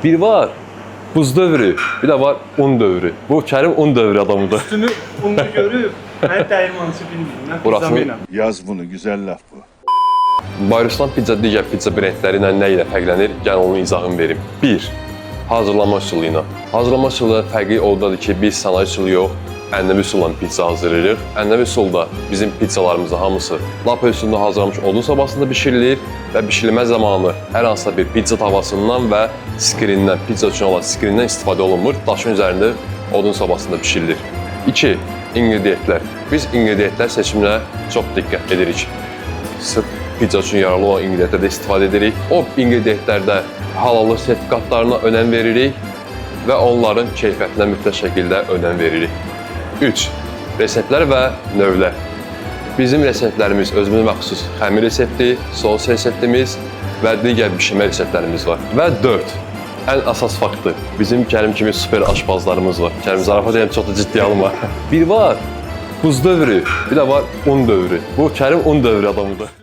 Bir var buz dövrü, bir de var un dövrü. Bu Kerim un dövrü adamıdır. Üstünü unlu görüp, mən dəyirmançı bilmirəm. Mən Burasını- pizzamı ilə. Yaz bunu, güzel laf bu. Bayruslan pizza digər pizza brendləri ilə nə ilə fərqlənir? Gəlin onun izahını verim. 1. Hazırlanma üsulu ilə. Hazırlanma üsulu fərqi oradadır ki, biz sanayi üsulu yox, ənənəvi üsulla pizza hazırlayırıq. Ənənəvi üsulda bizim pizzalarımızın hamısı lapa üsulunda hazırlanmış odun sobasında bişirilir və bişirilmə zamanı hər hansısa bir pizza tavasından və skrindən, pizza üçün olan skrindən istifadə olunmur. Daşın üzərində odun sobasında bişirilir. 2. İnqridiyentlər. Biz inqridiyentlər seçiminə çox diqqət edirik. Sırf pizza üçün yararlı olan inqridiyentlərdə istifadə edirik. O inqridiyentlərdə halallıq sertifikatlarına önəm veririk və onların keyfiyyətinə mütləq şəkildə önəm veririk. 3. Reseptlər və növlər. Bizim reseptlərimiz özümüzə məxsus xəmir resepti, sos reseptimiz və digər bişirmə reseptlərimiz var. Və 4. Ən əsas faktdır. Bizim Kərim kimi super aşpazlarımız var. Kərim zarafat edirəm, çox da ciddi alma. Bir var buz dövrü, bir də var un dövrü. Bu Kərim un dövrü adamıdır.